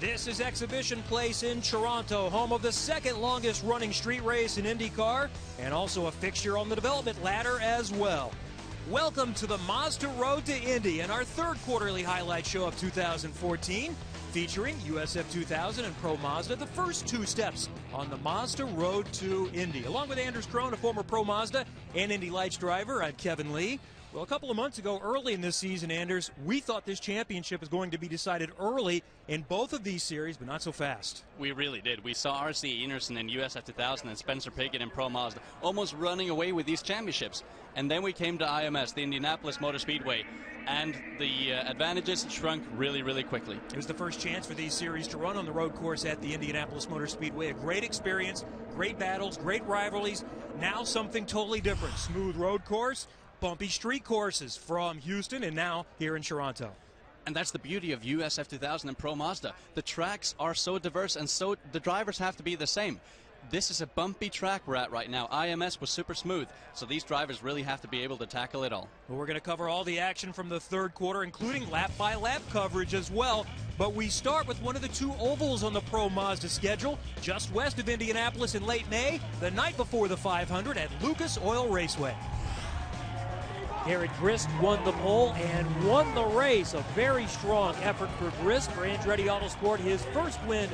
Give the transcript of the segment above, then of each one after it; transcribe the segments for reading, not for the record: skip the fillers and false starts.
This is Exhibition Place in Toronto, home of the second longest running street race in IndyCar, and also a fixture on the development ladder as well. Welcome to the Mazda Road to Indy and our third quarterly highlight show of 2014, featuring USF 2000 and Pro Mazda, the first two steps on the Mazda Road to Indy. Along with Anders Krohn, a former Pro Mazda and Indy Lights driver, I'm Kevin Lee. Well, a couple of months ago, early in this season, Anders, we thought this championship was going to be decided early in both of these series, but not so fast. We really did. We saw R.C. Enerson in USF 2000 and Spencer Pigot in Pro Mazda almost running away with these championships. And then we came to IMS, the Indianapolis Motor Speedway, and the advantages shrunk really, really quickly. It was the first chance for these series to run on the road course at the Indianapolis Motor Speedway. A great experience, great battles, great rivalries. Now something totally different. Smooth road course, bumpy street courses from Houston and now here in Toronto. And that's the beauty of USF 2000 and Pro Mazda. The tracks are so diverse and so the drivers have to be the same. This is a bumpy track we're at right now. IMS was super smooth, so these drivers really have to be able to tackle it all. Well, we're going to cover all the action from the third quarter, including lap-by-lap coverage as well. But we start with one of the two ovals on the Pro Mazda schedule, just west of Indianapolis in late May, the night before the 500 at Lucas Oil Raceway. Garrett Grist won the pole and won the race. A very strong effort for Grist for Andretti Autosport, his first win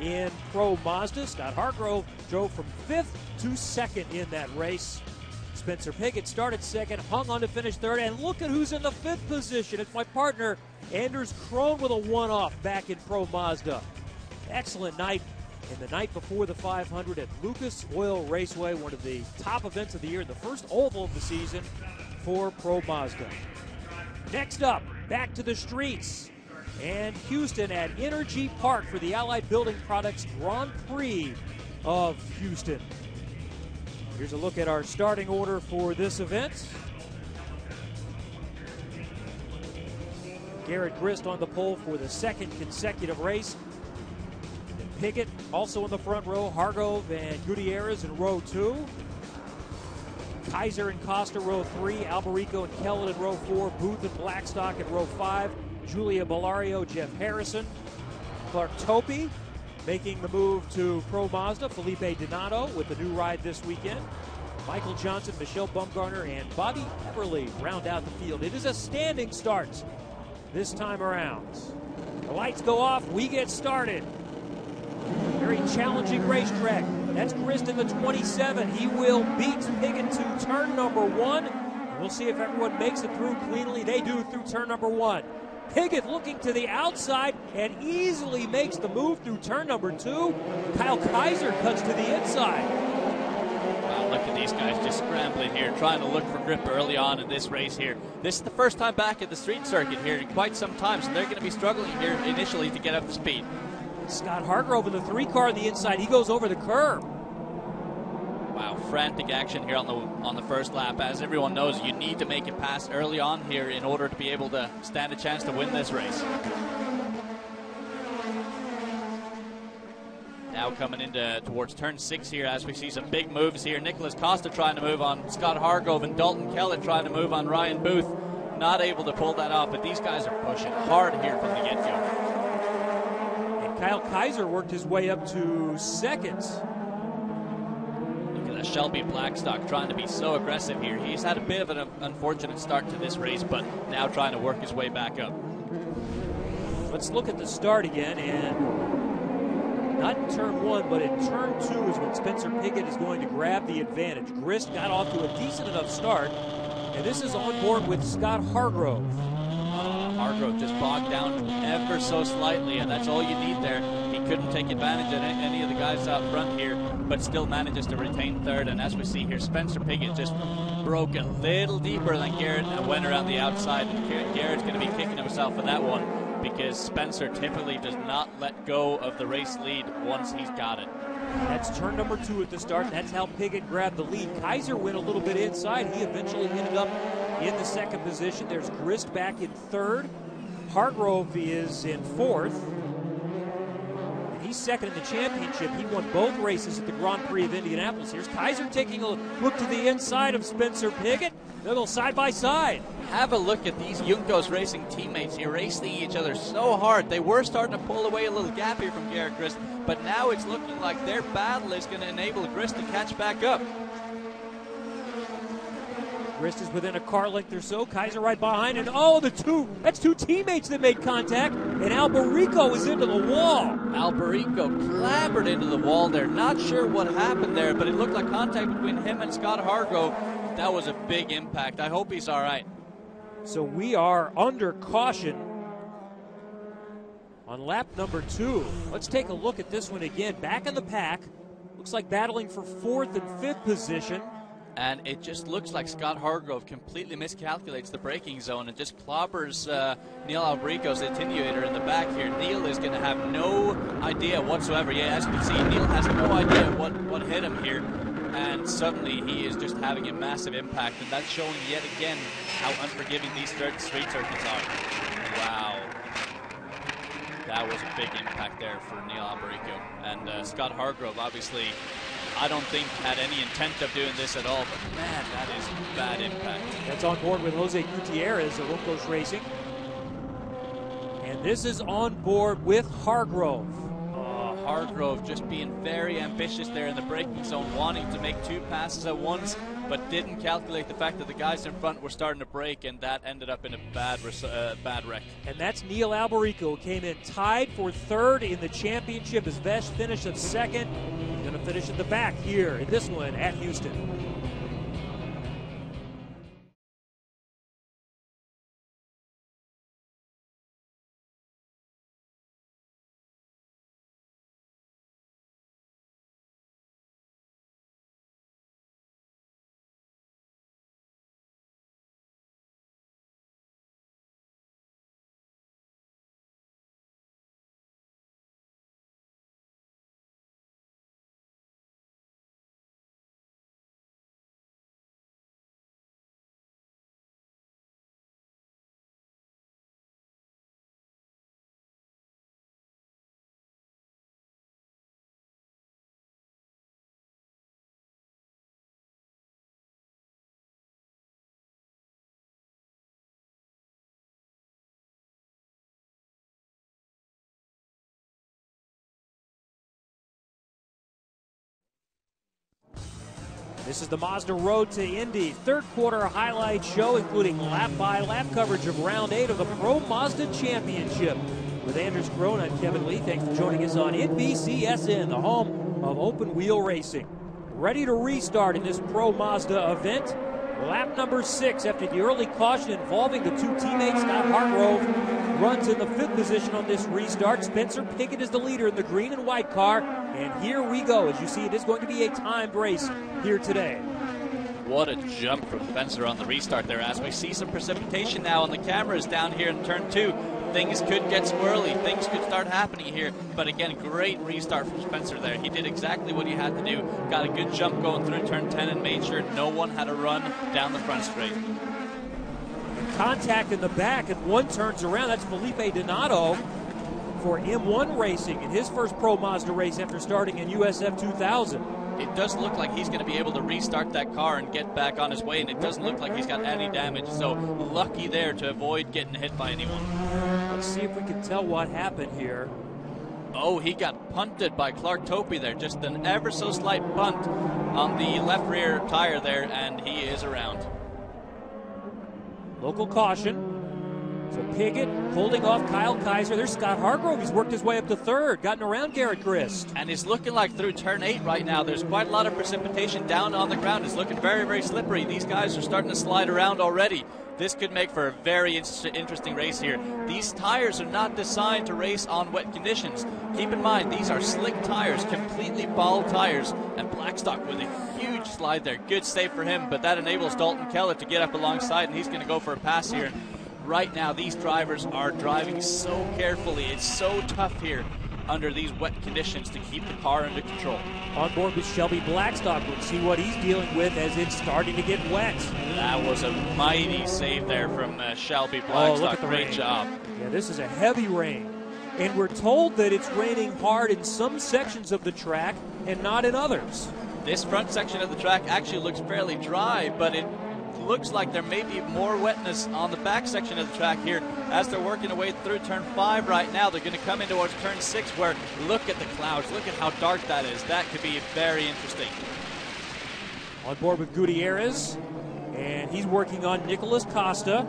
in Pro Mazda. Scott Hargrove drove from 5th to 2nd in that race. Spencer Pigot started 2nd, hung on to finish 3rd, and look at who's in the 5th position. It's my partner, Anders Krohn, with a one-off back in Pro Mazda. Excellent night. And the night before the 500 at Lucas Oil Raceway, one of the top events of the year, the first oval of the season for Pro Mazda. Next up, back to the streets and Houston at Energy Park for the Allied Building Products Grand Prix of Houston. Here's a look at our starting order for this event. Garrett Grist on the pole for the second consecutive race. Pigot also in the front row, Hargrove and Gutierrez in row 2. Kaiser and Costa row 3, Alberico and Kellett in row 4, Booth and Blackstock in row 5, Julia Bellario, Jeff Harrison, Clark Topi making the move to Pro Mazda, Felipe Donato with the new ride this weekend, Michael Johnson, Michelle Bumgarner, and Bobby Everly round out the field. It is a standing start this time around. The lights go off, we get started. Very challenging racetrack. That's Grist in the 27. He will beat Pigot to turn number 1. We'll see if everyone makes it through cleanly. They do through turn number 1. Pigot looking to the outside and easily makes the move through turn number 2. Kyle Kaiser cuts to the inside. Wow, look at these guys just scrambling here, trying to look for grip early on in this race here. This is the first time back at the street circuit here in quite some time, so they're going to be struggling here initially to get up to speed. Scott Hargrove in the 3 car on the inside. He goes over the curb. Wow, frantic action here on the first lap. As everyone knows, you need to make it pass early on here in order to be able to stand a chance to win this race. Now coming into towards turn 6 here as we see some big moves here. Nicholas Costa trying to move on Scott Hargrove and Dalton Kellett trying to move on Ryan Booth. Not able to pull that off, but these guys are pushing hard here from the get-go. Kyle Kaiser worked his way up to 2nd. Look at that Shelby Blackstock trying to be so aggressive here. He's had a bit of an unfortunate start to this race, but now trying to work his way back up. Let's look at the start again, and not in turn 1, but in turn 2 is when Spencer Pigot is going to grab the advantage. Grist got off to a decent enough start, and this is on board with Scott Hargrove. Hargrove just bogged down ever so slightly, and that's all you need there. He couldn't take advantage of any of the guys out front here, but still manages to retain 3rd. And as we see here, Spencer Pigot just broke a little deeper than Garrett and went around the outside. And Garrett's going to be kicking himself for that one because Spencer typically does not let go of the race lead once he's got it. That's turn number 2 at the start. That's how Pigot grabbed the lead. Kaiser went a little bit inside. He eventually ended up in the 2nd position. There's Grist back in 3rd. Hargrove is in 4th. And he's 2nd in the championship. He won both races at the Grand Prix of Indianapolis. Here's Kaiser taking a look to the inside of Spencer Pigot. They'll go side by side. Have a look at these Juncos Racing teammates here racing each other so hard. They were starting to pull away a little gap here from Garrett Grist, but now it's looking like their battle is going to enable Grist to catch back up. Grist is within a car length or so. Kaiser right behind, and that's two teammates that made contact, and Alberico is into the wall. Alberico clambered into the wall there. Not sure what happened there, but it looked like contact between him and Scott Hargrove. That was a big impact. I hope he's all right. So we are under caution on lap number 2. Let's take a look at this one again. Back in the pack. Looks like battling for 4th and 5th position. And it just looks like Scott Hargrove completely miscalculates the braking zone and just clobbers Neil Alberico's attenuator in the back here. Neil is going to have no idea whatsoever. Yeah, as you can see, Neil has no idea what hit him here. And suddenly he is just having a massive impact. And that's showing yet again how unforgiving these street circuits are. Wow. That was a big impact there for Neil Alberico. And Scott Hargrove, obviously, I don't think had any intent of doing this at all, but man, that is bad impact. That's on board with Jose Gutierrez of Juncos Racing. And this is on board with Hargrove. Hargrove just being very ambitious there in the braking zone, wanting to make 2 passes at once, but didn't calculate the fact that the guys in front were starting to brake, and that ended up in a bad wreck. And that's Neil Alberico, who came in tied for 3rd in the championship. His best finish of 2nd. He's going to finish at the back here in this one at Houston. This is the Mazda Road to Indy third quarter highlight show, including lap-by-lap coverage of round 8 of the Pro Mazda Championship. With Anders Groen, I'm Kevin Lee. Thanks for joining us on NBCSN, the home of open wheel racing. Ready to restart in this Pro Mazda event. Lap number 6 after the early caution involving the 2 teammates. Scott Hargrove runs in the 5th position on this restart. Spencer Pigot is the leader in the green and white car. And here we go. As you see, it is going to be a timed race here today. What a jump from Spencer on the restart there. As we see some precipitation now on the cameras down here in turn 2. Things could get squirrely. Things could start happening here. But again, great restart from Spencer there. He did exactly what he had to do. Got a good jump going through turn 10 and made sure no one had a run down the front straight. Contact in the back, and one turns around. That's Felipe Donato for M1 Racing in his first Pro Mazda race after starting in USF 2000. It does look like he's going to be able to restart that car and get back on his way, and it doesn't look like he's got any damage. So lucky there to avoid getting hit by anyone. Let's see if we can tell what happened here. Oh, he got punted by Clark Topey there. Just an ever so slight punt on the left rear tire there, and he is around. Local caution. So Pigot holding off Kyle Kaiser. There's Scott Hargrove. He's worked his way up to 3rd, gotten around Garrett Grist. And it's looking like through turn 8 right now. There's quite a lot of precipitation down on the ground. It's looking very, very slippery. These guys are starting to slide around already. This could make for a very interesting race here. These tires are not designed to race on wet conditions. Keep in mind, these are slick tires, completely bald tires, and Blackstock with a huge slide there. Good save for him, but that enables Dalton Kellett to get up alongside, and he's going to go for a pass here. Right now, these drivers are driving so carefully. It's so tough here under these wet conditions to keep the car under control. On board with Shelby Blackstock. We'll see what he's dealing with as it's starting to get wet. That was a mighty save there from Shelby Blackstock. Look at the Great rain. job. Yeah, this is a heavy rain. And we're told that it's raining hard in some sections of the track and not in others. This front section of the track actually looks fairly dry, but it looks like there may be more wetness on the back section of the track here as they're working their way through turn 5 right now. They're going to come in towards turn 6 where, look at the clouds, look at how dark that is. That could be very interesting. On board with Gutierrez, and he's working on Nicholas Costa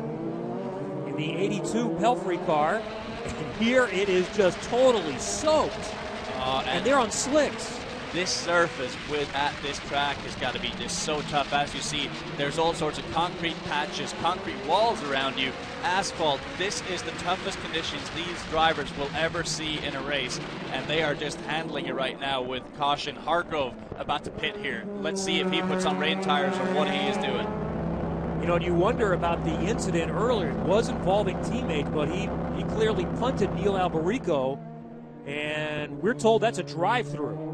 in the 82 Pelfrey car. And here it is just totally soaked. And they're on slicks. This surface at this track has got to be just so tough. As you see, there's all sorts of concrete patches, concrete walls around you, asphalt. This is the toughest conditions these drivers will ever see in a race, and they are just handling it right now with caution. Hargrove about to pit here. Let's see if he puts on rain tires or what he is doing. You know, and you wonder about the incident earlier. It was involving teammates, but he clearly punted Neil Alberico, and we're told that's a drive-through.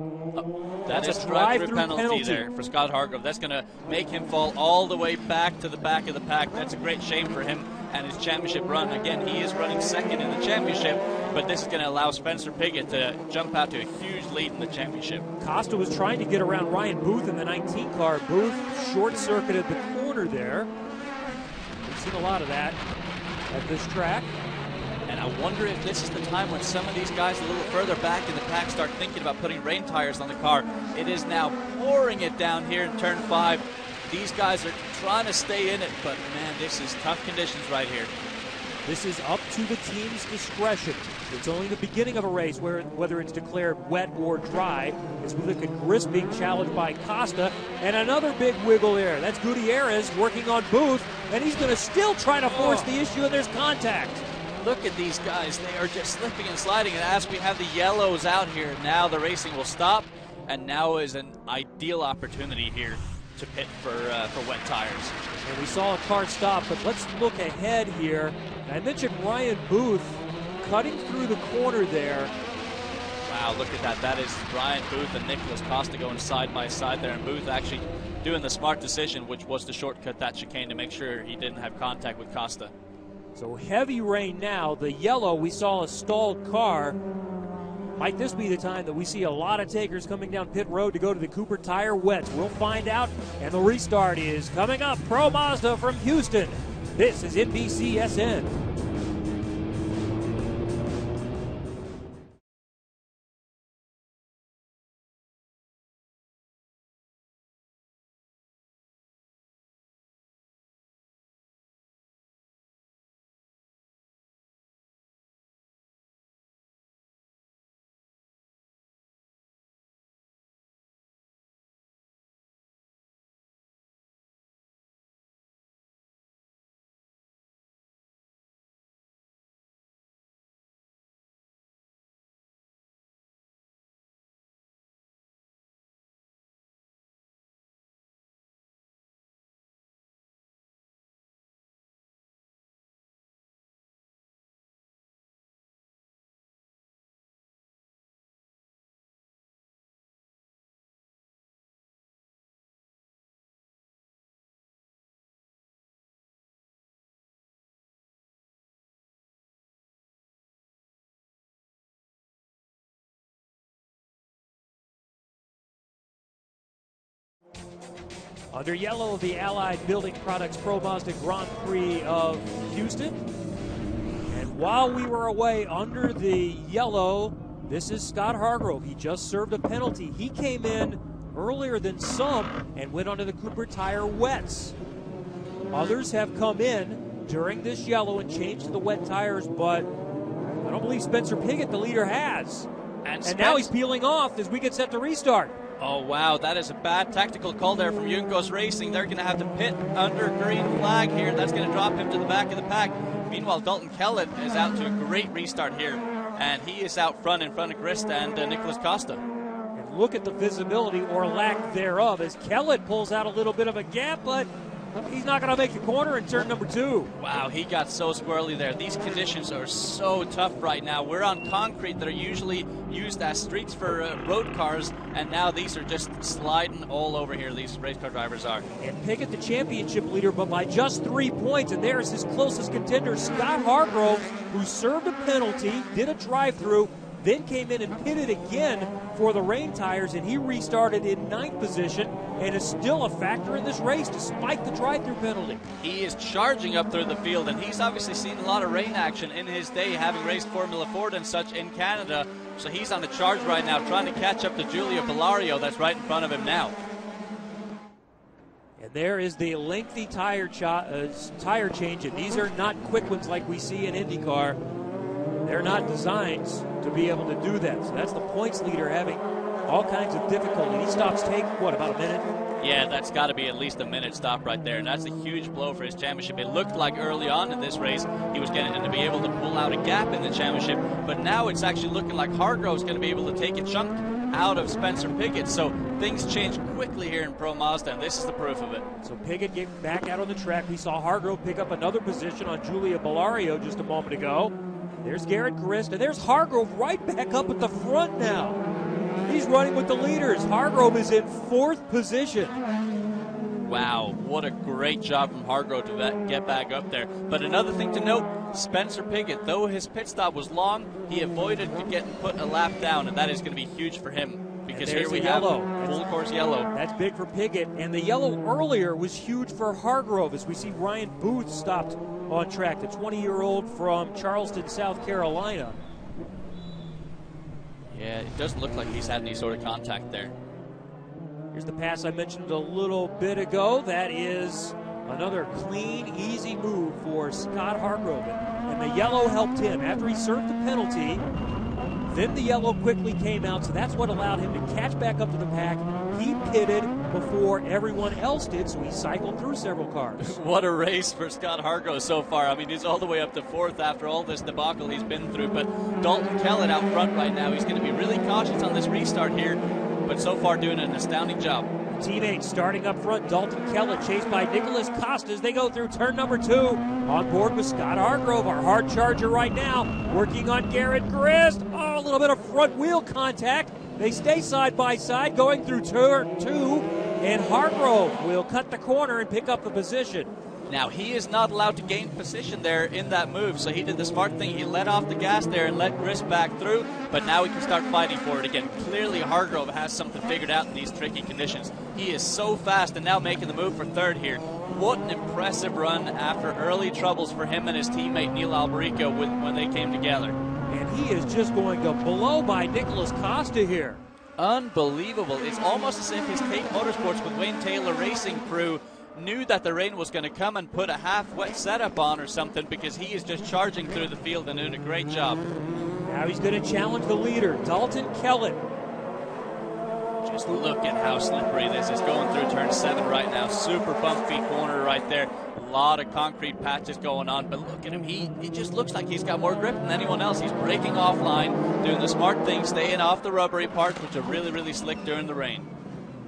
That is a drive-through penalty there for Scott Hargrove. That's going to make him fall all the way back to the back of the pack. That's a great shame for him and his championship run. Again, he is running second in the championship, but this is going to allow Spencer Pigot to jump out to a huge lead in the championship. Costa was trying to get around Ryan Booth in the 19 car. Booth short-circuited the corner there. We've seen a lot of that at this track. And I wonder if this is the time when some of these guys a little further back in the pack start thinking about putting rain tires on the car. It is now pouring it down here in turn 5. These guys are trying to stay in it, but man, this is tough conditions right here. This is up to the team's discretion. It's only the beginning of a race whether it's declared wet or dry. As we look at Grist being challenged by Costa, and another big wiggle there. That's Gutierrez working on Booth, and he's going to still try to force the issue, and there's contact. Look at these guys. They are just slipping and sliding, and as we have the yellows out here, now the racing will stop, and now is an ideal opportunity here to pit for wet tires. And we saw a car stop, but let's look ahead here. I mentioned Ryan Booth cutting through the corner there. Wow, look at that. That is Ryan Booth and Nicholas Costa going side by side there, and Booth actually doing the smart decision, which was to shortcut that chicane to make sure he didn't have contact with Costa. So heavy rain now. The yellow, we saw a stalled car. Might this be the time that we see a lot of takers coming down pit road to go to the Cooper Tire Wets? We'll find out, and the restart is coming up. Pro Mazda from Houston. This is NBCSN. Under yellow, the Allied Building Products Pro Mazda Grand Prix of Houston. And while we were away under the yellow, this is Scott Hargrove. He just served a penalty. He came in earlier than some and went onto the Cooper Tire Wets. Others have come in during this yellow and changed to the wet tires, but I don't believe Spencer Pigot, the leader, has. And now he's peeling off as we get set to restart. Oh, wow, that is a bad tactical call there from Juncos Racing. They're going to have to pit under green flag here. That's going to drop him to the back of the pack. Meanwhile, Dalton Kellett is out to a great restart here, and he is out front in front of Grist and Nicholas Costa. And look at the visibility or lack thereof as Kellett pulls out a little bit of a gap, but he's not going to make the corner in turn number 2. Wow, he got so squirrely there. These conditions are so tough right now. We're on concrete that are usually used as streets for road cars, and now these are just sliding all over here, these race car drivers are. And Pigot, the championship leader, but by just 3 points, and there's his closest contender, Scott Hargrove, who served a penalty, did a drive-through, then came in and pitted again for the rain tires, and he restarted in 9th position and is still a factor in this race despite the drive-through penalty. He is charging up through the field, and he's obviously seen a lot of rain action in his day, having raced Formula Ford and such in Canada. So he's on the charge right now, trying to catch up to Giulio Bellario that's right in front of him now. And there is the lengthy tire change, and these are not quick ones like we see in IndyCar. They're not designed to be able to do that. So that's the points leader having all kinds of difficulty. These stops take, what, about a minute? Yeah, that's got to be at least a minute stop right there, and that's a huge blow for his championship. It looked like early on in this race he was going to be able to pull out a gap in the championship, but now it's actually looking like Hargrove's going to be able to take a chunk out of Spencer Pigot. So things change quickly here in Pro Mazda, and this is the proof of it. So Pigot getting back out on the track. We saw Hargrove pick up another position on Giulio Bellario just a moment ago. There's Garrett Grist, and there's Hargrove right back up at the front now. He's running with the leaders. Hargrove is in 4th position. Wow, what a great job from Hargrove to get back up there. But another thing to note, Spencer Pigot, though his pit stop was long, he avoided getting put a lap down, and that is going to be huge for him. Because here we have full course yellow. That's big for Pigot, and the yellow earlier was huge for Hargrove as we see Ryan Booth stopped on track, the 20-year-old from Charleston, South Carolina. Yeah, it doesn't look like he's had any sort of contact there. Here's the pass I mentioned a little bit ago. That is another clean, easy move for Scott Hargrove. And the yellow helped him. After he served the penalty, then the yellow quickly came out, so that's what allowed him to catch back up to the pack. He pitted before everyone else did, so he cycled through several cars. What a race for Scott Hargrove so far. I mean, he's all the way up to 4th after all this debacle he's been through. But Dalton Kellett out front right now. He's going to be really cautious on this restart here, but so far doing an astounding job. Teammates starting up front, Dalton Kellett chased by Nicholas Costas. They go through turn number 2. On board with Scott Hargrove, our hard charger right now, working on Garrett Grist. Oh, a little bit of front wheel contact. They stay side by side going through turn 2, and Hargrove will cut the corner and pick up the position. Now, he is not allowed to gain position there in that move, so he did the smart thing. He let off the gas there and let Grist back through, but now he can start fighting for it again. Clearly, Hargrove has something figured out in these tricky conditions. He is so fast and now making the move for 3rd here. What an impressive run after early troubles for him and his teammate Neil Alberico when they came together. And he is just going to blow by Nicholas Costa here. Unbelievable. It's almost as if his Tate Motorsports with Wayne Taylor Racing crew knew that the rain was going to come and put a half-wet setup on or something, because he is just charging through the field and doing a great job. Now he's going to challenge the leader, Dalton Kellett. Just look at how slippery this is going through turn 7 right now. Super bumpy corner right there. A lot of concrete patches going on, but look at him. He just looks like he's got more grip than anyone else. He's braking offline, doing the smart thing, staying off the rubbery parts, which are really, really slick during the rain.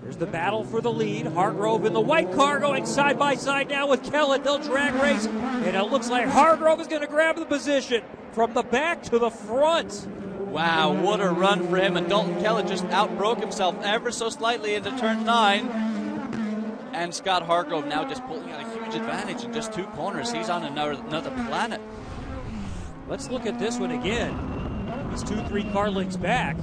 There's the battle for the lead. Hargrove in the white car going side by side now with Kellett. They'll drag race, and it looks like Hargrove is going to grab the position from the back to the front. Wow, what a run for him, and Dalton Kellett just outbroke himself ever so slightly into turn 9. And Scott Hargrove now just pulling out a huge advantage in just 2 corners. He's on another planet. Let's look at this one again. He's 2-3 car lengths back.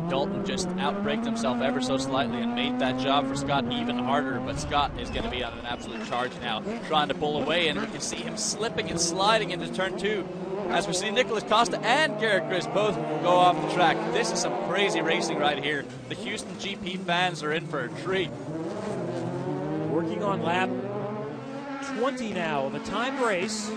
Dalton just outbraked himself ever so slightly and made that job for Scott even harder, but Scott is going to be on an absolute charge now, trying to pull away, and we can see him slipping and sliding into turn 2 as we see Nicholas Costa and Garrett Grist both go off the track. This is some crazy racing right here. The Houston GP fans are in for a treat. Working on lap 20 now of a timed race.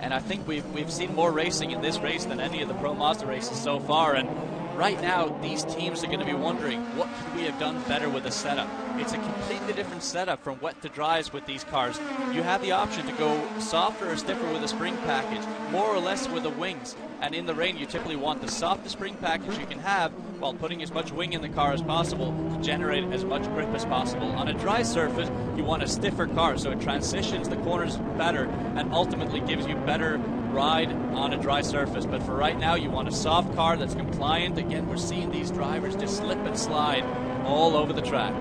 And I think we've seen more racing in this race than any of the Pro Mazda races so far. And right now, these teams are going to be wondering, what could we have done better with the setup? It's a completely different setup from wet to dries with these cars. You have the option to go softer or stiffer with a spring package, more or less with the wings. And in the rain, you typically want the softest spring package you can have while putting as much wing in the car as possible to generate as much grip as possible. On a dry surface, you want a stiffer car so it transitions the corners better and ultimately gives you better ride on a dry surface. But for right now, you want a soft car that's compliant. Again, we're seeing these drivers just slip and slide all over the track.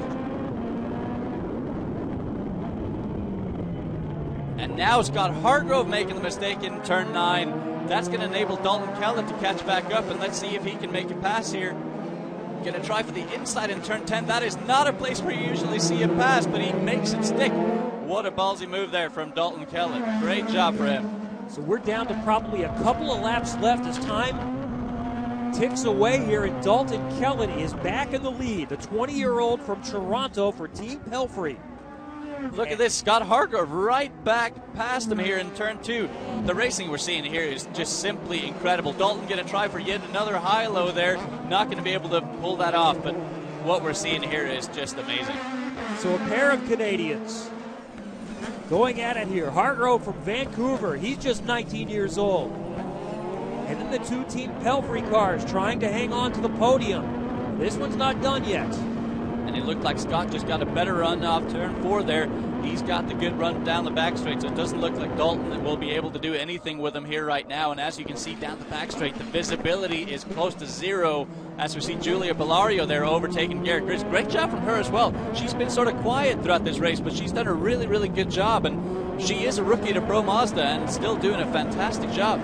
And now Scott Hargrove making the mistake in turn 9. That's going to enable Dalton Kellett to catch back up, and let's see if he can make a pass here. Going to try for the inside in turn 10. That is not a place where you usually see a pass, but he makes it stick. What a ballsy move there from Dalton Kellett. Great job for him. So we're down to probably a couple of laps left as time ticks away here, and Dalton Kellett is back in the lead, the 20-year-old from Toronto for Team Pelfrey. Look at this, Scott Hargrove right back past him here in turn 2. The racing we're seeing here is just simply incredible. Dalton going to try for yet another high-low there. Not going to be able to pull that off, but what we're seeing here is just amazing. So a pair of Canadians going at it here. Hargrove from Vancouver, he's just 19 years old. And then the two Team Pelfrey cars trying to hang on to the podium. This one's not done yet. And it looked like Scott just got a better run off turn 4 there. He's got the good run down the back straight, so it doesn't look like Dalton will be able to do anything with him here right now. And as you can see down the back straight, the visibility is close to 0 as we see Julia Bellario there overtaking Garrett Grist. Great job from her as well. She's been sort of quiet throughout this race, but she's done a really, really good job. And she is a rookie to Pro Mazda and still doing a fantastic job.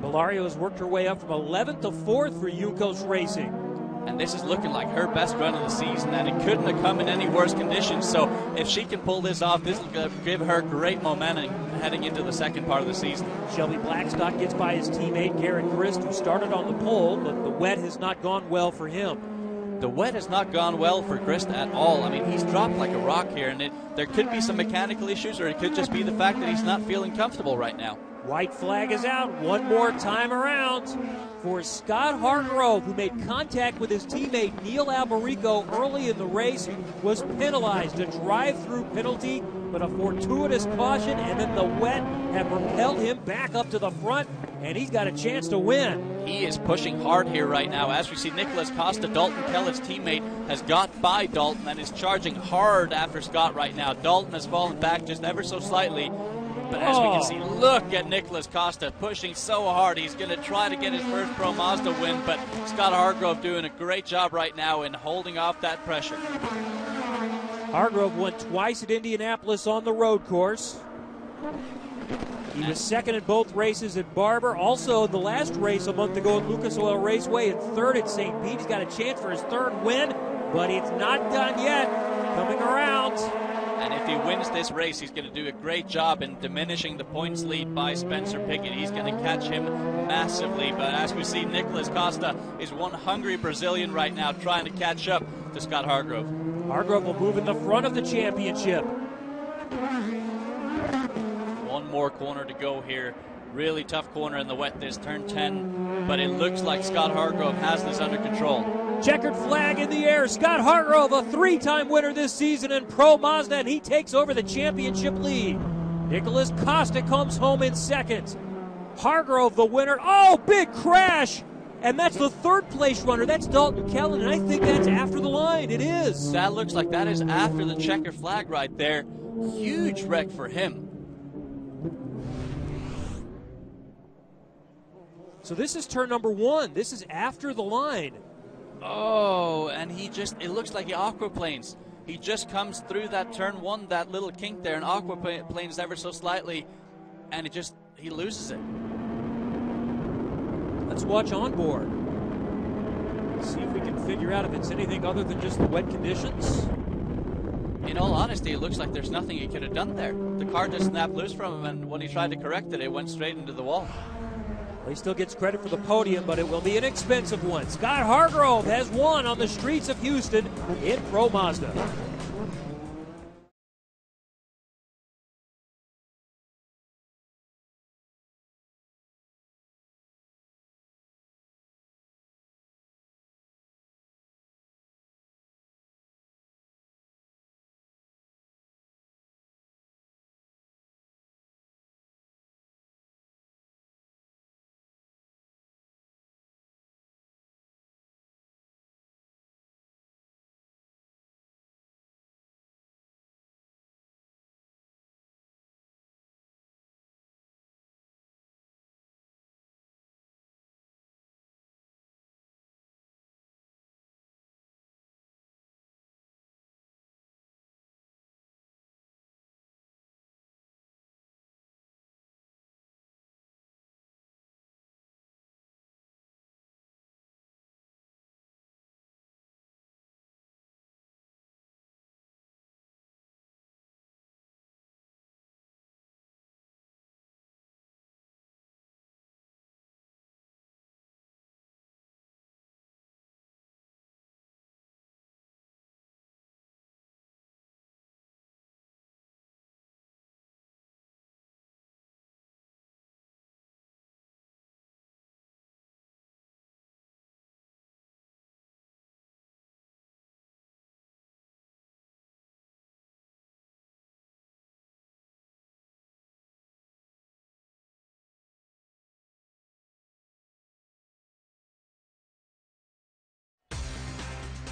Bellario has worked her way up from 11th to 4th for Yukos Racing. And this is looking like her best run of the season, and it couldn't have come in any worse conditions. So if she can pull this off, this will give her great momentum heading into the second part of the season. Shelby Blackstock gets by his teammate Garrett Grist, who started on the pole, but the wet has not gone well for him. The wet has not gone well for Grist at all. I mean, he's dropped like a rock here, and there could be some mechanical issues, or it could just be the fact that he's not feeling comfortable right now. White flag is out one more time around for Scott Hargrove, who made contact with his teammate Neil Alberico early in the race, was penalized, a drive-through penalty, but a fortuitous caution, and then the wet have propelled him back up to the front, and he's got a chance to win. He is pushing hard here right now. As we see Nicholas Costa, Dalton Kellett's teammate, has got by Dalton and is charging hard after Scott right now. Dalton has fallen back just ever so slightly. But as we can see, look at Nicholas Costa pushing so hard. He's going to try to get his first Pro Mazda win, but Scott Hargrove doing a great job right now in holding off that pressure. Hargrove won twice at Indianapolis on the road course. He was second in both races at Barber. Also, the last race a month ago at Lucas Oil Raceway, and third at St. Pete. He's got a chance for his third win, but it's not done yet. Coming around. And if he wins this race, he's going to do a great job in diminishing the points lead by Spencer Pigot. He's going to catch him massively. But as we see, Nicholas Costa is one hungry Brazilian right now trying to catch up to Scott Hargrove. Hargrove will move in the front of the championship. One more corner to go here. Really tough corner in the wet, this turn 10. But it looks like Scott Hargrove has this under control. Checkered flag in the air. Scott Hargrove, a three-time winner this season in Pro Mazda, and he takes over the championship lead. Nicholas Costa comes home in second. Hargrove, the winner. Oh, big crash! And that's the third place runner. That's Dalton Kellett, and I think that's after the line. It is. That looks like that is after the checker flag right there. Huge wreck for him. So this is turn number 1. This is after the line. Oh, and it looks like he aquaplanes. He just comes through that turn 1, that little kink there, and aquaplanes ever so slightly, and he loses it. Let's watch on board. See if we can figure out if it's anything other than just the wet conditions. In all honesty, it looks like there's nothing he could have done there. The car just snapped loose from him, and when he tried to correct it, it went straight into the wall. Well, he still gets credit for the podium, but it will be an expensive one. Scott Hargrove has won on the streets of Houston in Pro Mazda.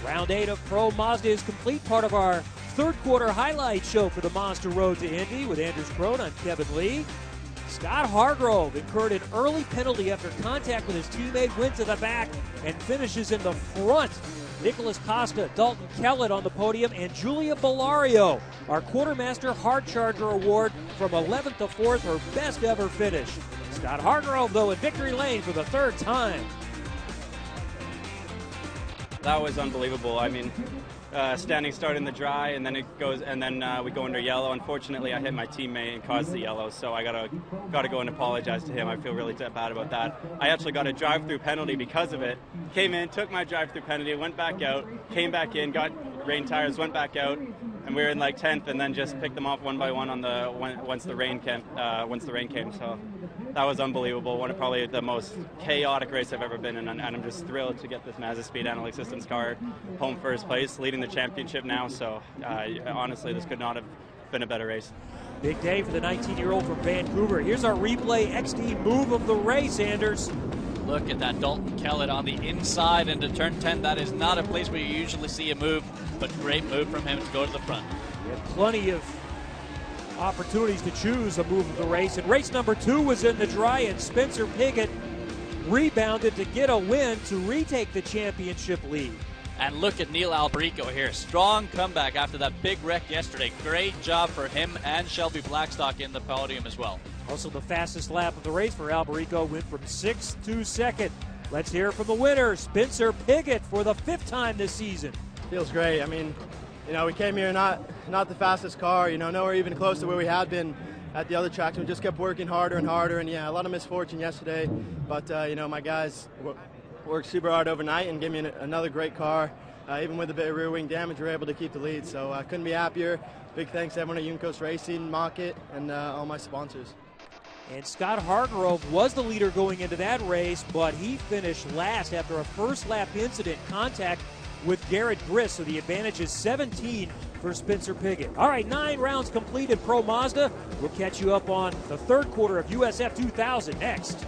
Round 8 of Pro Mazda is complete, part of our third quarter highlight show for the Mazda Road to Indy with Anders Krohn. I'm Kevin Lee. Scott Hargrove incurred an early penalty after contact with his teammate, went to the back and finishes in the front. Nicholas Costa, Dalton Kellett on the podium, and Julia Bellario, our Quartermaster Hard Charger Award from 11th to 4th, her best ever finish. Scott Hargrove, though, in victory lane for the third time. That was unbelievable. I mean, standing start in the dry, and then we go under yellow. Unfortunately, I hit my teammate and caused the yellow, so I gotta go and apologize to him. I feel really bad about that. I actually got a drive-through penalty because of it. Came in, took my drive-through penalty, went back out, came back in, got rain tires, went back out, and we were in like 10th, and then just picked them off one by one once the rain came. So that was unbelievable. One of probably the most chaotic race I've ever been in, and I'm just thrilled to get this Mazda Speed Analytics Systems car home first place, leading the championship now. So honestly, this could not have been a better race. Big day for the 19-year-old from Vancouver. Here's our replay XD move of the race, Anders. Look at that Dalton Kellett on the inside into turn 10. That is not a place where you usually see a move, but great move from him to go to the front. He had plenty of opportunities to choose a move of the race. And race number 2 was in the dry, and Spencer Pigot rebounded to get a win to retake the championship lead. And look at Neil Alberico here. Strong comeback after that big wreck yesterday. Great job for him and Shelby Blackstock in the podium as well. Also the fastest lap of the race for Alberico, went from 6th to 2nd. Let's hear from the winner, Spencer Pigot, for the 5th time this season. Feels great. I mean, we came here not the fastest car, nowhere even close to where we had been at the other tracks. We just kept working harder and harder, and yeah, a lot of misfortune yesterday, but my guys worked super hard overnight and gave me another great car. Even with a bit of rear wing damage, we were able to keep the lead, so I couldn't be happier. Big thanks to everyone at Unicos Racing, Mockett, and all my sponsors. And Scott Hargrove was the leader going into that race, but he finished last after a first lap incident, contact with Garrett Grist, so the advantage is 17 for Spencer Pigot. All right, 9 rounds complete in Pro Mazda. We'll catch you up on the third quarter of USF 2000 next.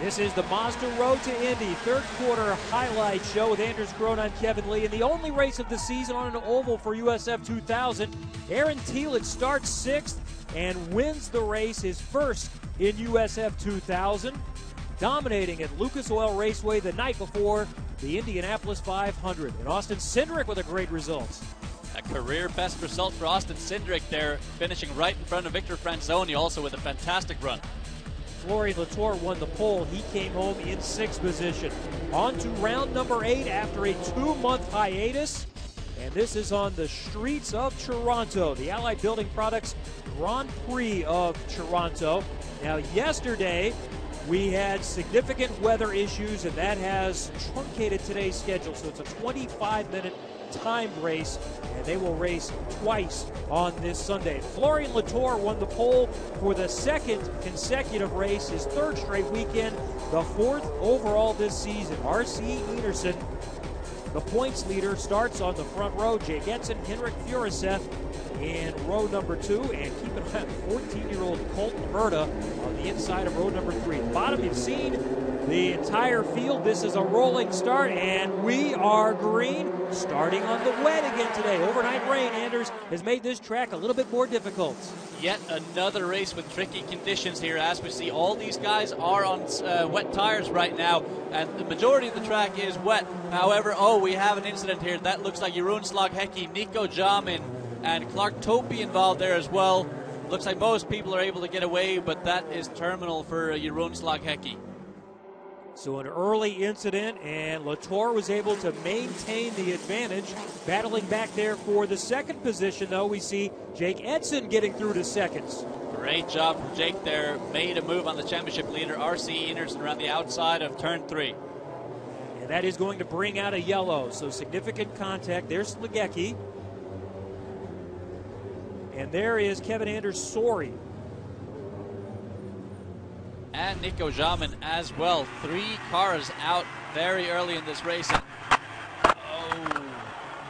This is the Mazda Road to Indy third quarter highlight show with Anders Krohn and Kevin Lee. And the only race of the season on an oval for USF 2000. Aaron Thielen starts 6th and wins the race, his first in USF 2000, dominating at Lucas Oil Raceway the night before the Indianapolis 500. And Austin Cindric with a great result. A career best result for Austin Cindric there, finishing right in front of Victor Franzoni, also with a fantastic run. Florian Latour won the pole. He came home in 6th position. On to round number 8 after a 2-month hiatus. And this is on the streets of Toronto, the Allied Building Products Grand Prix of Toronto. Now, yesterday, we had significant weather issues, and that has truncated today's schedule. So it's a 25-minute timed race, and they will race twice on this Sunday. Florian Latour won the pole for the second consecutive race, his third straight weekend, the fourth overall this season. R.C. Enerson, the points leader, starts on the front row. Jake Edson, Henrik Furisev in row number 2, and keep an eye on 14-year-old Colton Herta on the inside of row number 3. Bottom, you've seen the entire field. This is a rolling start, and we are green, starting on the wet again today. Overnight rain, Anders, has made this track a little bit more difficult. Yet another race with tricky conditions here. As we see, all these guys are on wet tires right now, and the majority of the track is wet. However, we have an incident here. That looks like Jeroen Slaghecki, Nico Jamin, and Clark Topi involved there as well. Looks like most people are able to get away, but that is terminal for Jeroen Slaghecki. So an early incident, and Latour was able to maintain the advantage. Battling back there for the second position, though, we see Jake Edson getting through to seconds. Great job from Jake there. Made a move on the championship leader, R.C. Enerson, around the outside of turn 3. And that is going to bring out a yellow, so significant contact. There's Slaghecki. And there is Kevin Anders Sori. And Nico Jamin as well. 3 cars out very early in this race. And,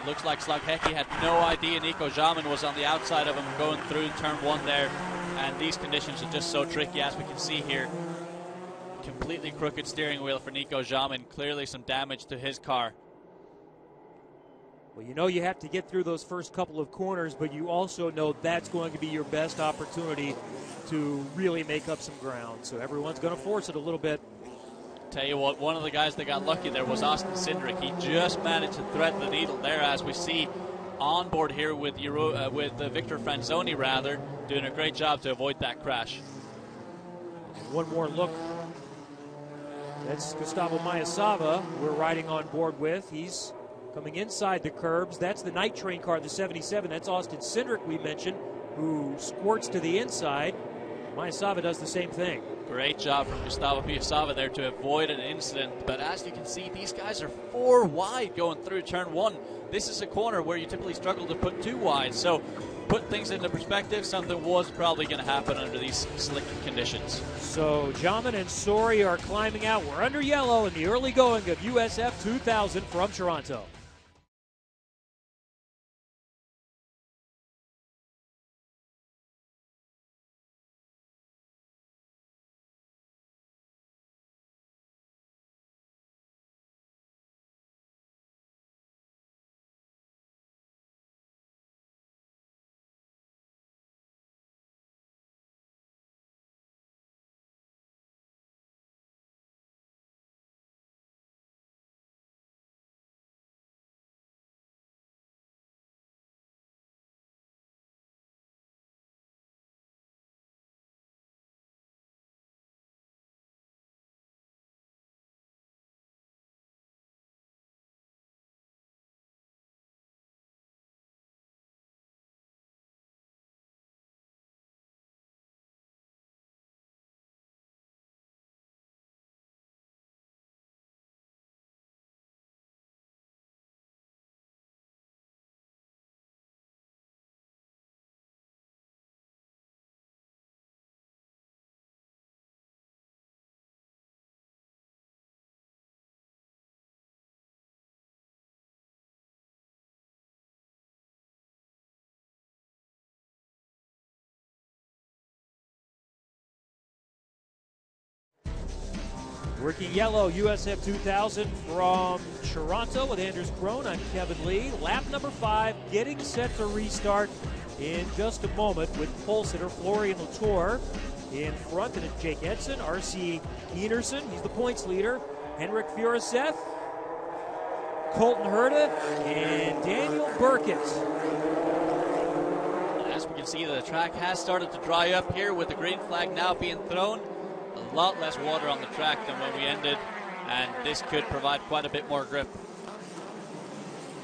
looks like Slaghecki had no idea Nico Jamin was on the outside of him going through turn 1 there. And these conditions are just so tricky, as we can see here. Completely crooked steering wheel for Nico Jamin. Clearly some damage to his car. Well, you know you have to get through those first couple of corners, but you also know that's going to be your best opportunity to really make up some ground. So everyone's going to force it a little bit. Tell you what, one of the guys that got lucky there was Austin Cindric. He just managed to thread the needle there, as we see on board here with Victor Franzoni, rather, doing a great job to avoid that crash. One more look. That's Gustavo Mayasava we're riding on board with. He's coming inside the curbs. That's the night train car, the 77. That's Austin Cindric we mentioned, who squirts to the inside. Mayasava does the same thing. Great job from Gustavo Mayasava there to avoid an incident. But as you can see, these guys are 4 wide going through turn 1. This is a corner where you typically struggle to put 2 wide. So put things into perspective, something was probably going to happen under these slick conditions. So Jamin and Sori are climbing out. We're under yellow in the early going of USF 2000 from Toronto. Working yellow, USF 2000 from Toronto with Anders Krohn. I'm Kevin Lee. Lap number 5, getting set to restart in just a moment with pole sitter Florian Latour in front. And it's Jake Edson, R.C. Enerson, he's the points leader. Henrik Furisev, Colton Herta, and Daniel Burkett. As we can see, the track has started to dry up here with the green flag now being thrown. A lot less water on the track than when we ended, and this could provide quite a bit more grip.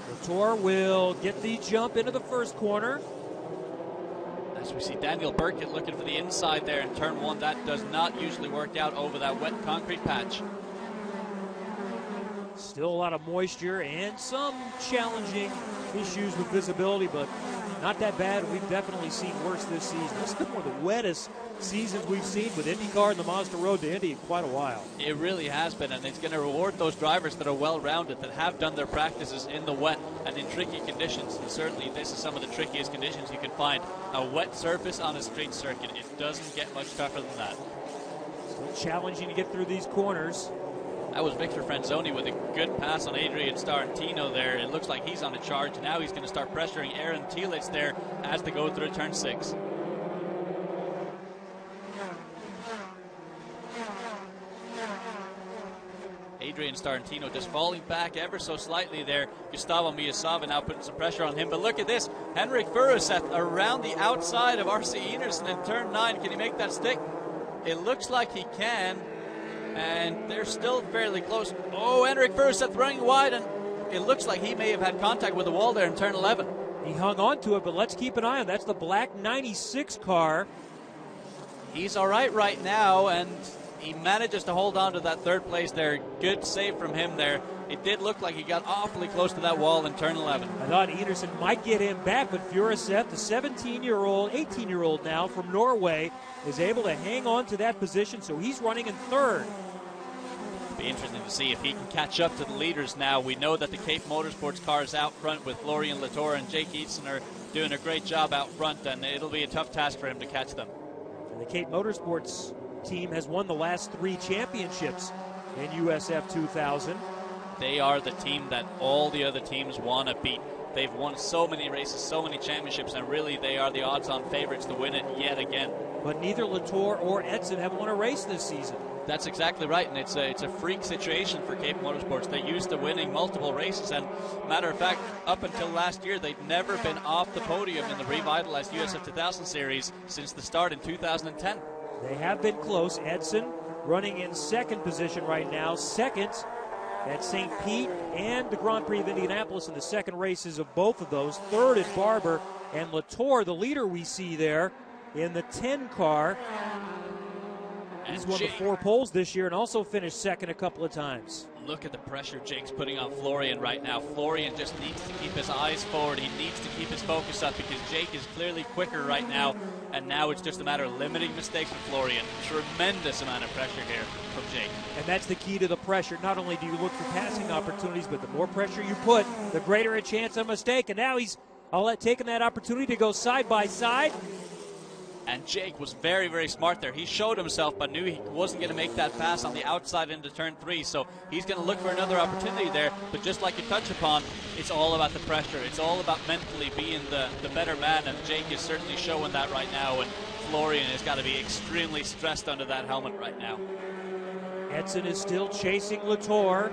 Latour will get the jump into the first corner. As we see Daniel Burkett looking for the inside there in turn 1. That does not usually work out over that wet concrete patch. Still a lot of moisture and some challenging issues with visibility, but not that bad. We've definitely seen worse this season. This has been one of the wettest seasons we've seen with IndyCar and the Mazda Road to Indy in quite a while. It really has been, and it's going to reward those drivers that are well-rounded, that have done their practices in the wet and in tricky conditions. And certainly this is some of the trickiest conditions you can find. A wet surface on a street circuit. It doesn't get much tougher than that. Still challenging to get through these corners. That was Victor Franzoni with a good pass on Adrian Starantino there. It looks like he's on a charge. Now he's going to start pressuring Aaron Telitz there as they go through turn 6. Adrian Starantino just falling back ever so slightly there. Gustavo Miyazawa now putting some pressure on him. But look at this. Henrik Furuseth around the outside of R.C. Enerson in turn 9. Can he make that stick? It looks like he can. And they're still fairly close. Oh, Henrik Furuseth running wide, and it looks like he may have had contact with the wall there in turn 11. He hung on to it, but let's keep an eye on. That's the black 96 car. He's all right now, and he manages to hold on to that third place there. Good save from him there. It did look like he got awfully close to that wall in turn 11. I thought Enerson might get him back, but Furuseth, the 18-year-old now from Norway, is able to hang on to that position, so he's running in third. Be interesting to see if he can catch up to the leaders now. We know that the Cape Motorsports cars out front with Florian Latour and Jake Eaton are doing a great job out front, and it'll be a tough task for him to catch them. And the Cape Motorsports team has won the last 3 championships in USF 2000. They are the team that all the other teams want to beat. They've won so many races, so many championships, and really they are the odds-on favorites to win it yet again. But neither Latour or Edson have won a race this season. That's exactly right, and it's a freak situation for Cape Motorsports. They're used to winning multiple races, and matter of fact, up until last year, they'd never been off the podium in the revitalized USF 2000 series since the start in 2010. They have been close. Edson running in second position right now, second at St. Pete and the Grand Prix of Indianapolis in the second races of both of those. Third at Barber, and Latour, the leader we see there in the 10 car. He's won the 4 poles this year and also finished second a couple of times. Look at the pressure Jake's putting on Florian right now. Florian just needs to keep his eyes forward. He needs to keep his focus up because Jake is clearly quicker right now. And now it's just a matter of limiting mistakes for Florian. Tremendous amount of pressure here from Jake. And that's the key to the pressure. Not only do you look for passing opportunities, but the more pressure you put, the greater a chance of mistake. And now he's taking that opportunity to go side by side. And Jake was very, very smart there. He showed himself, but knew he wasn't going to make that pass on the outside into turn 3. So he's going to look for another opportunity there. But just like you touch upon, it's all about the pressure. It's all about mentally being the better man. And Jake is certainly showing that right now. And Florian has got to be extremely stressed under that helmet right now. Edson is still chasing Latour.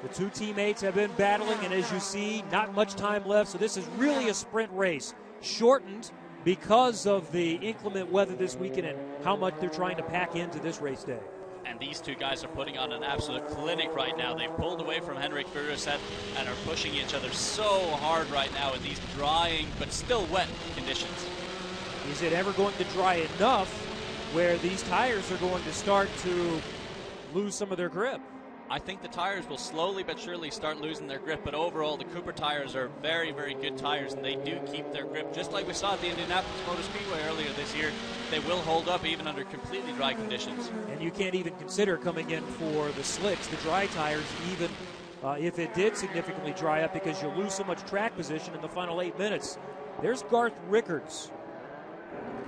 The 2 teammates have been battling, and as you see, not much time left. So this is really a sprint race. Shortened because of the inclement weather this weekend and how much they're trying to pack into this race day. And these 2 guys are putting on an absolute clinic right now. They've pulled away from Henrik Furuseth and are pushing each other so hard right now in these drying but still wet conditions. Is it ever going to dry enough where these tires are going to start to lose some of their grip? I think the tires will slowly but surely start losing their grip, but overall the Cooper tires are very, very good tires, and they do keep their grip. Just like we saw at the Indianapolis Motor Speedway earlier this year, they will hold up even under completely dry conditions. And you can't even consider coming in for the slicks, the dry tires, even if it did significantly dry up, because you'll lose so much track position in the final 8 minutes. There's Garth Rickards.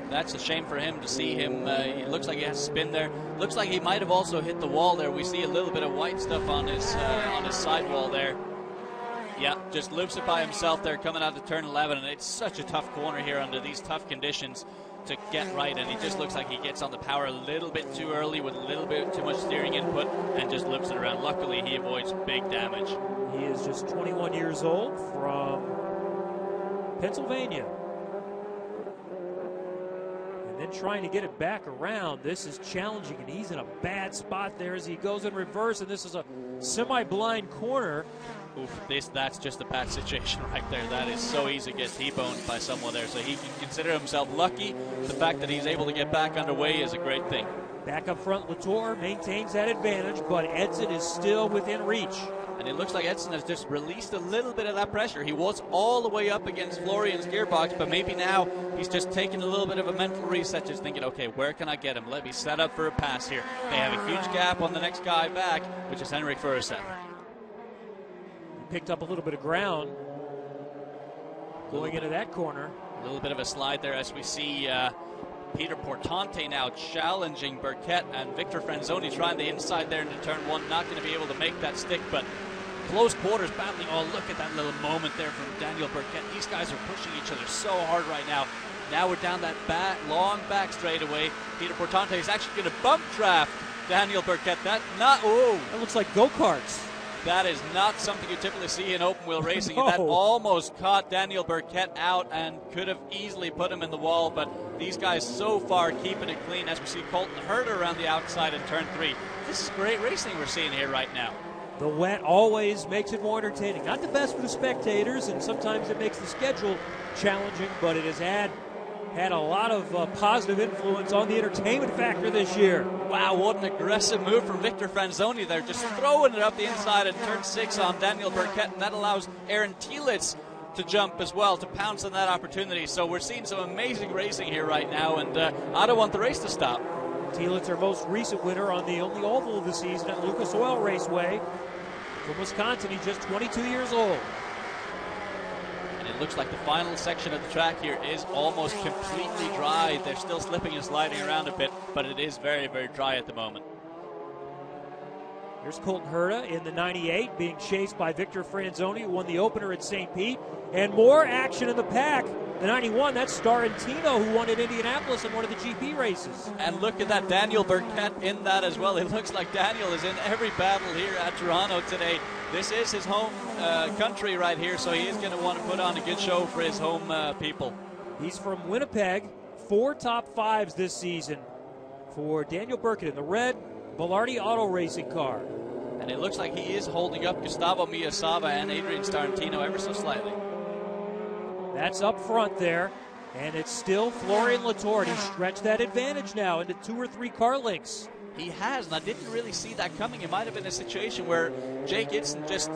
That's a shame for him to see him. It looks like he has spin there. Looks like he might have also hit the wall there. We see a little bit of white stuff on his sidewall there. Yeah, just loops it by himself there coming out to turn 11, and it's such a tough corner here under these tough conditions to get right, and he just looks like he gets on the power a little bit too early with a little bit too much steering input and just loops it around. Luckily, he avoids big damage. He is just 21 years old from Pennsylvania. And then trying to get it back around. This is challenging, and he's in a bad spot there as he goes in reverse, and this is a semi-blind corner. Oof, that's just a bad situation right there. That is so easy to get T-boned by someone there. So he can consider himself lucky. The fact that he's able to get back underway is a great thing. Back up front, Latour maintains that advantage, but Edson is still within reach. And it looks like Edson has just released a little bit of that pressure. He was all the way up against Florian's gearbox, but maybe now he's just taking a little bit of a mental reset, just thinking, okay, where can I get him? Let me set up for a pass here. They have a huge gap on the next guy back, which is Henrik Furuset. Picked up a little bit of ground going into that corner. A little bit of a slide there as we see Peter Portante now challenging Burkett, and Victor Franzoni trying the inside there into turn one. Not going to be able to make that stick, but close quarters battling. Oh, look at that little moment there from Daniel Burkett. These guys are pushing each other so hard right now. Now we're down that long back straightaway. Peter Portante is actually going to bump draft Daniel Burkett. That looks like go-karts. That is not something you typically see in open wheel racing. No. That almost caught Daniel Burkett out and could have easily put him in the wall, but these guys so far keeping it clean as we see Colton Herter around the outside in turn 3. This is great racing we're seeing here right now. The wet always makes it more entertaining. Not the best for the spectators, and sometimes it makes the schedule challenging, but it has had a lot of positive influence on the entertainment factor this year. Wow, what an aggressive move from Victor Franzoni there, just throwing it up the inside in turn 6 on Daniel Burkett, and that allows Aaron Tielitz to jump as well, to pounce on that opportunity. So we're seeing some amazing racing here right now, and I don't want the race to stop. Tielitz, our most recent winner on the only oval of the season at Lucas Oil Raceway. From Wisconsin, he's just 22 years old. It looks like the final section of the track here is almost completely dry. They're still slipping and sliding around a bit, but it is very, very dry at the moment. Here's Colton Herta in the 98 being chased by Victor Franzoni, who won the opener at St. Pete. And more action in the pack. The 91, that's Starantino, who won at Indianapolis in one of the GP races. And look at that, Daniel Burkett in that as well. It looks like Daniel is in every battle here at Toronto today. This is his home country right here, so he is going to want to put on a good show for his home people. He's from Winnipeg. 4 top 5s this season for Daniel Burkett in the red Velarde Auto Racing car. And it looks like he is holding up Gustavo Miyazawa and Adrian Starantino ever so slightly. That's up front there, and it's still Florian Latour. He's stretched that advantage now into 2 or 3 car lengths. He has, and I didn't really see that coming. It might have been a situation where Jake Itson just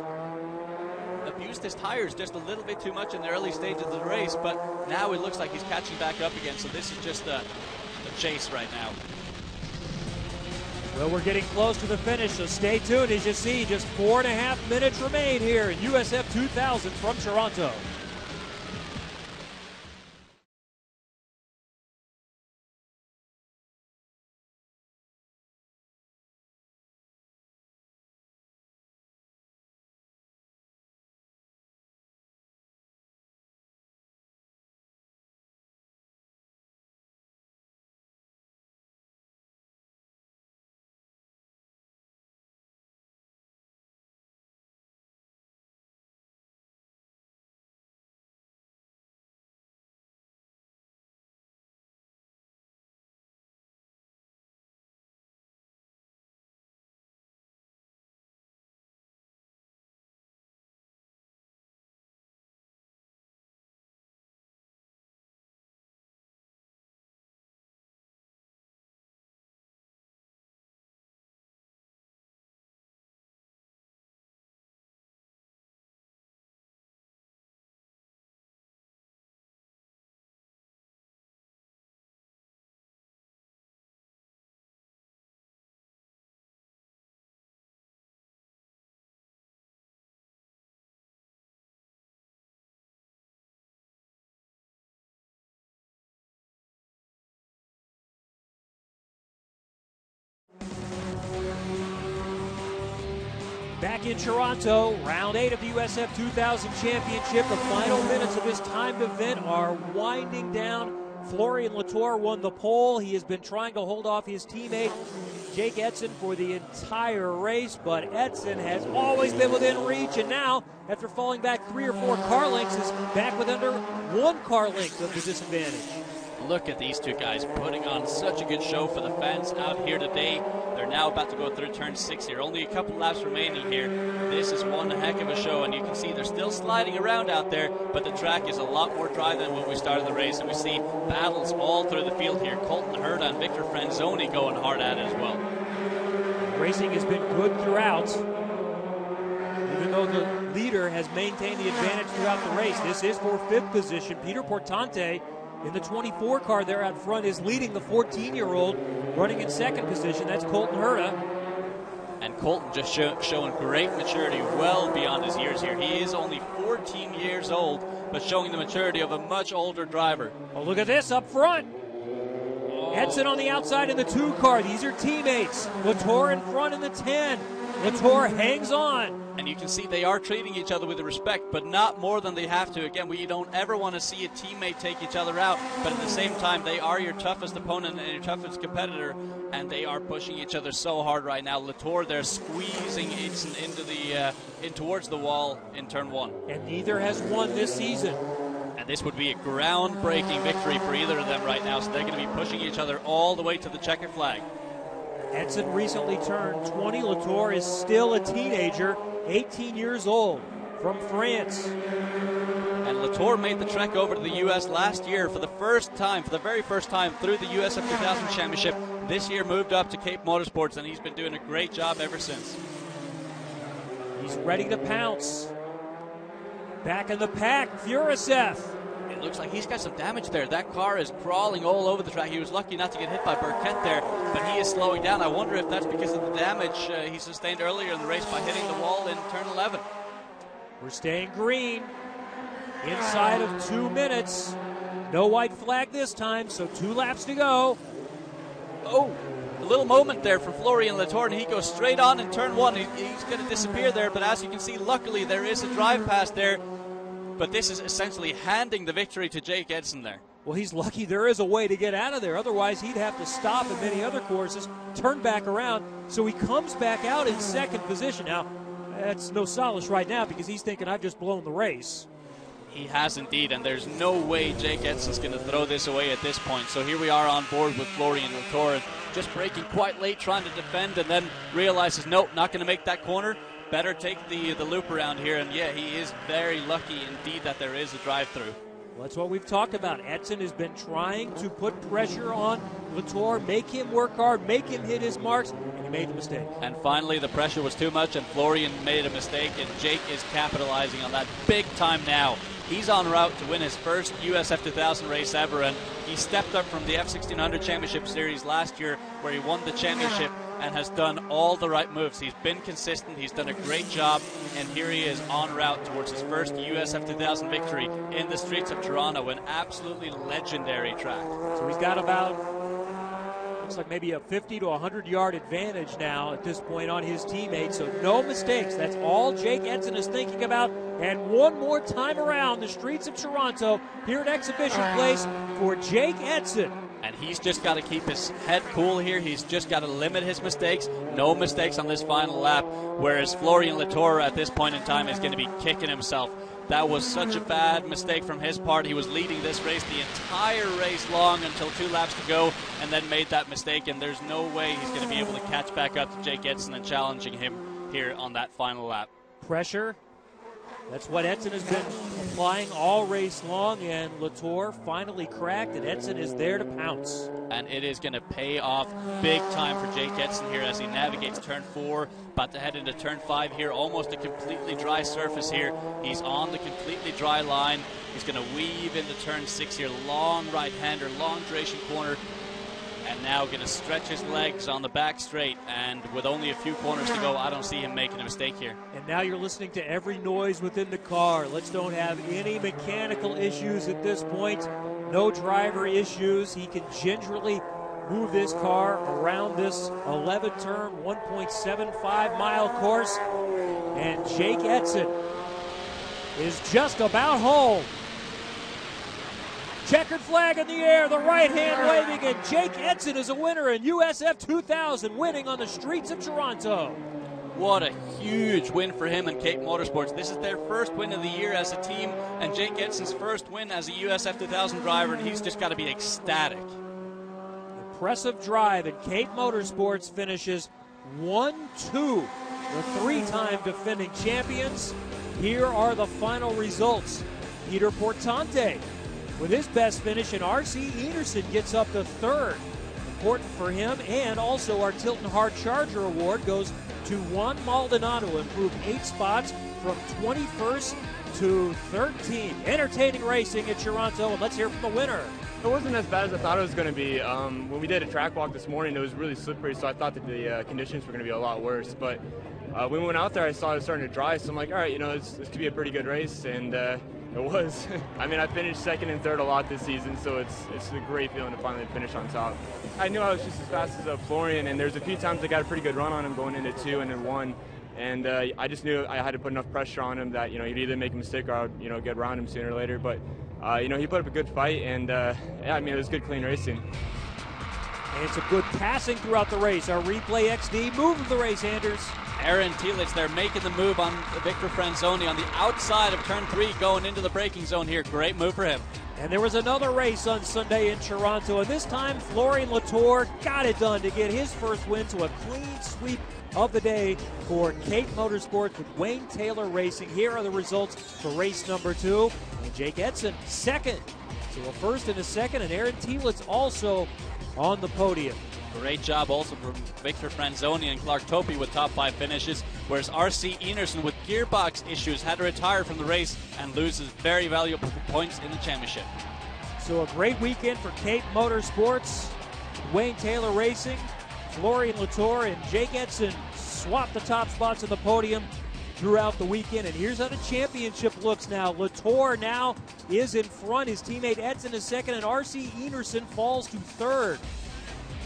abused his tires just a little bit too much in the early stages of the race, but now it looks like he's catching back up again, so this is just a chase right now. Well, we're getting close to the finish, so stay tuned. As you see, just 4.5 minutes remain here in USF 2000 from Toronto. Back in Toronto, round 8 of the USF 2000 Championship. The final minutes of this timed event are winding down. Florian Latour won the pole. He has been trying to hold off his teammate, Jake Edson, for the entire race, but Edson has always been within reach, and now, after falling back 3 or 4 car lengths, is back with under 1 car length of the disadvantage. Look at these two guys putting on such a good show for the fans out here today. They're now about to go through turn 6 here. Only a couple laps remaining here. This is one heck of a show, and you can see they're still sliding around out there, but the track is a lot more dry than when we started the race, and we see battles all through the field here. Colton Herta and Victor Franzoni going hard at it as well. Racing has been good throughout, even though the leader has maintained the advantage throughout the race. This is for 5th position. Peter Portante in the 24 car there out front is leading the 14-year-old, running in 2nd position. That's Colton Herta. And Colton just showing great maturity well beyond his years here. He is only 14 years old, but showing the maturity of a much older driver. Oh, look at this up front. Edson on the outside in the 2 car. These are teammates. Latour in front in the 10. Latour hangs on. And you can see they are treating each other with respect, but not more than they have to. Again, we don't ever want to see a teammate take each other out, but at the same time, they are your toughest opponent and your toughest competitor, and they are pushing each other so hard right now. Latour, they're squeezing Edson in towards the wall in turn 1. And neither has won this season. And this would be a groundbreaking victory for either of them right now, so they're going to be pushing each other all the way to the checkered flag. Edson recently turned 20. Latour is still a teenager, 18 years old, from France. And Latour made the trek over to the U.S. last year for the very first time through the USF 2000 Championship. This year moved up to Cape Motorsports, and he's been doing a great job ever since. He's ready to pounce. Back in the pack, Furisev. It looks like he's got some damage there. That car is crawling all over the track. He was lucky not to get hit by Burkett there, but he is slowing down. I wonder if that's because of the damage he sustained earlier in the race by hitting the wall in turn 11. We're staying green. Inside of 2 minutes. No white flag this time, so 2 laps to go. Oh, a little moment there for Florian Latour, and he goes straight on in turn 1. He's going to disappear there, but as you can see, luckily there is a drive pass there. But this is essentially handing the victory to Jake Edson there. Well, he's lucky there is a way to get out of there. Otherwise, he'd have to stop in many other courses, turn back around. So he comes back out in 2nd position. Now, that's no solace right now because he's thinking, I've just blown the race. He has indeed, and there's no way Jake Edson's going to throw this away at this point. So here we are on board with Florian Latour, just braking quite late, trying to defend, and then realizes, nope, not going to make that corner. Better take the loop around here, and yeah, he is very lucky indeed that there is a drive-through. Well, that's what we've talked about. Edson has been trying to put pressure on Latour, make him work hard, make him hit his marks, and he made the mistake. And finally, the pressure was too much, and Florian made a mistake, and Jake is capitalizing on that big time now. He's en route to win his first USF 2000 race ever, and he stepped up from the F1600 Championship Series last year, where he won the championship and has done all the right moves. He's been consistent, he's done a great job, and here he is en route towards his first USF 2000 victory in the streets of Toronto, an absolutely legendary track. So he's got about, looks like maybe a 50 to 100-yard advantage now at this point on his teammates, so no mistakes. That's all Jake Edson is thinking about. And one more time around the streets of Toronto here at Exhibition Place for Jake Edson. And he's just got to keep his head cool here. He's just got to limit his mistakes. No mistakes on this final lap, whereas Florian Latour at this point in time is going to be kicking himself. That was such a bad mistake from his part. He was leading this race the entire race long until 2 laps to go and then made that mistake, and there's no way he's going to be able to catch back up to Jake Edson and challenging him here on that final lap. Pressure. That's what Edson has been applying all race long, and Latour finally cracked, and Edson is there to pounce. And it is going to pay off big time for Jake Edson here as he navigates turn 4, about to head into turn 5 here, almost a completely dry surface here. He's on the completely dry line. He's going to weave into turn 6 here, long right-hander, long duration corner, and now going to stretch his legs on the back straight, and with only a few corners to go, I don't see him making a mistake here. And now you're listening to every noise within the car. Let's don't have any mechanical issues at this point. No driver issues. He can gingerly move this car around this 11-turn, 1.75-mile course. And Jake Edson is just about home. Checkered flag in the air, the right hand waving, and Jake Edson is a winner in USF 2000, winning on the streets of Toronto. What a huge win for him and Cape Motorsports. This is their first win of the year as a team, and Jake Edson's first win as a USF 2000 driver, and he's just got to be ecstatic. Impressive drive, and Cape Motorsports finishes 1-2. The three-time defending champions. Here are the final results. Peter Portante with his best finish, and R.C. Enerson gets up to third. Important for him, and also our Tilton Hard Charger Award goes to Juan Maldonado, improved 8 spots from 21st to 13. Entertaining racing at Toronto, and let's hear from the winner. It wasn't as bad as I thought it was going to be. When we did a track walk this morning, it was really slippery, so I thought that the conditions were going to be a lot worse. But when we went out there, I saw it was starting to dry, so I'm like, all right, this could be a pretty good race, and it was. I mean, I finished second and third a lot this season, so it's a great feeling to finally finish on top. I knew I was just as fast as Florian, and there's a few times I got a pretty good run on him going into 2 and then 1. And I just knew I had to put enough pressure on him that, he'd either make a mistake or I would, get around him sooner or later. But, he put up a good fight, and, it was good, clean racing. And it's a good passing throughout the race. Our replay XD moving the race, Anders. Aaron Telitz, they're making the move on Victor Franzoni on the outside of turn 3 going into the braking zone here. Great move for him. And there was another race on Sunday in Toronto, and this time Florian Latour got it done to get his first win to a clean sweep of the day for Cape Motorsports with Wayne Taylor Racing. Here are the results for race number 2. And Jake Edson second. So a first and a second, and Aaron Telitz also on the podium. Great job also from Victor Franzoni and Clark Topi with top 5 finishes, whereas R.C. Enerson with gearbox issues had to retire from the race and loses very valuable points in the championship. So a great weekend for Cape Motorsports. Wayne Taylor Racing, Florian Latour, and Jake Edson swapped the top spots on the podium throughout the weekend. And here's how the championship looks now. Latour now is in front. His teammate Edson is second, and R.C. Enerson falls to third.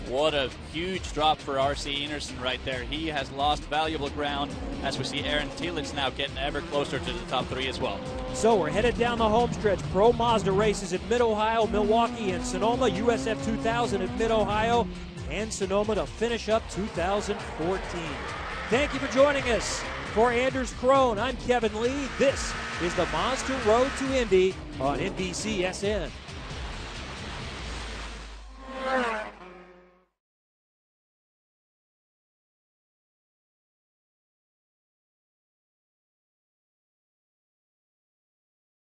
What a huge drop for R.C. Enerson right there. He has lost valuable ground as we see Aaron Telitz now getting ever closer to the top 3 as well. So we're headed down the home stretch. Pro Mazda races at Mid-Ohio, Milwaukee, and Sonoma. USF 2000 at Mid-Ohio and Sonoma to finish up 2014. Thank you for joining us. For Anders Krohn, I'm Kevin Lee. This is the Mazda Road to Indy on NBC SN.